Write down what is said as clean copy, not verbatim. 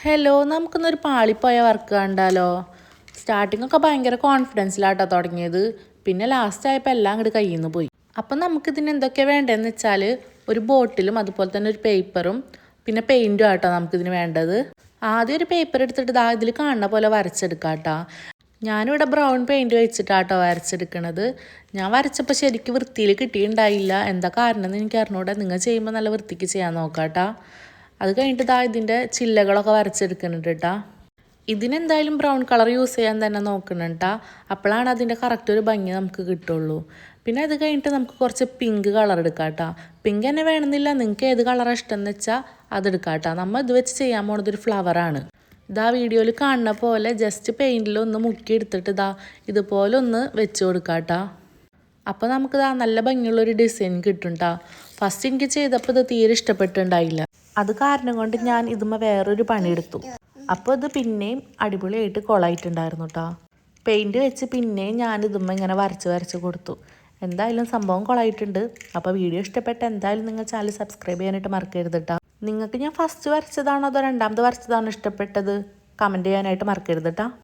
Hello, നമുക്കിന്നൊരു പാളിപ്പോയ work കണ്ടാലോ? സ്റ്റാർട്ടിങ്ങൊക്കെ ഭയങ്കര കോൺഫിഡൻസിലാട്ടോ തുടങ്ങിയത്. പിന്നെ ലാസ്റ്റ് ആയപ്പോൾ എല്ലാം അങ്ങോട്ട് കയ്യിൽ നിന്ന് പോയി. അപ്പം നമുക്കിതിന് എന്തൊക്കെയാണ് വേണ്ടതെന്ന് വെച്ചാൽ ഒരു ബോട്ടിലും അതുപോലെ തന്നെ ഒരു പേപ്പറും പിന്നെ പെയിൻറ്റും ആട്ടോ നമുക്കിതിന് വേണ്ടത്. ആദ്യം ഒരു പേപ്പർ എടുത്തിട്ട് ഇതിൽ കാണുന്ന പോലെ വരച്ചെടുക്കാം കേട്ടോ. ഞാനിവിടെ ബ്രൗൺ പെയിൻറ്റ് വെച്ചിട്ടാട്ടോ വരച്ചെടുക്കണത്. ഞാൻ വരച്ചപ്പോൾ ശരിക്കും വൃത്തിയിൽ കിട്ടിയിട്ടുണ്ടായില്ല. എന്താ കാരണം എന്ന് എനിക്ക് അറിഞ്ഞൂടെ. നിങ്ങൾ ചെയ്യുമ്പോൾ നല്ല വൃത്തിക്ക് ചെയ്യാൻ നോക്കാം കേട്ടോ. അത് കഴിഞ്ഞിട്ട് ഇതിൻ്റെ ചില്ലകളൊക്കെ വരച്ചെടുക്കുന്നുണ്ട് കേട്ടോ. ഇതിനെന്തായാലും ബ്രൗൺ കളർ യൂസ് ചെയ്യാൻ തന്നെ നോക്കണം കേട്ടോ. അപ്പോഴാണ് അതിൻ്റെ കറക്റ്റ് ഒരു ഭംഗി നമുക്ക് കിട്ടുള്ളൂ. പിന്നെ അത് കഴിഞ്ഞിട്ട് നമുക്ക് കുറച്ച് പിങ്ക് കളർ എടുക്കാം കേട്ടോ. പിങ്ക് തന്നെ വേണമെന്നില്ല, നിങ്ങൾക്ക് ഏത് കളറാണ് ഇഷ്ടം എന്ന് വെച്ചാൽ അതെടുക്കാം കേട്ടോ. നമ്മൾ ഇത് വെച്ച് ചെയ്യാൻ പോണതൊരു ഫ്ലവറാണ്. വീഡിയോയിൽ കാണുന്ന പോലെ ജസ്റ്റ് പെയിൻറ്റിലൊന്ന് മുക്കി എടുത്തിട്ട് ഇതുപോലെ ഒന്ന് വെച്ച് കൊടുക്കാം കേട്ടോ. അപ്പോൾ നമുക്ക് നല്ല ഭംഗിയുള്ളൊരു ഡിസൈൻ കിട്ടും കേട്ടോ. ഫസ്റ്റ് എനിക്ക് ചെയ്തപ്പോൾ ഇത് തീരെ ഇഷ്ടപ്പെട്ടിട്ടുണ്ടായില്ല. അത് കാരണം കൊണ്ട് ഞാൻ ഇതുമ്മ വേറൊരു പണിയെടുത്തു. അപ്പോൾ ഇത് പിന്നെയും അടിപൊളിയായിട്ട് കൊളായിട്ടുണ്ടായിരുന്നു കേട്ടോ. പെയിൻറ്റ് വെച്ച് പിന്നെയും ഞാൻ ഇതുമ്മ ഇങ്ങനെ വരച്ച് കൊടുത്തു. എന്തായാലും സംഭവം കൊളായിട്ടുണ്ട്. അപ്പോൾ വീഡിയോ ഇഷ്ടപ്പെട്ട എന്തായാലും നിങ്ങൾ ചാനൽ സബ്സ്ക്രൈബ് ചെയ്യാനായിട്ട് മറക്കരുത് കേട്ടോ. നിങ്ങൾക്ക് ഞാൻ ഫസ്റ്റ് വരച്ചതാണോ അതോ രണ്ടാമത് വരച്ചതാണോ ഇഷ്ടപ്പെട്ടത്? കമൻറ്റ് ചെയ്യാനായിട്ട് മറക്കരുത് കേട്ടോ.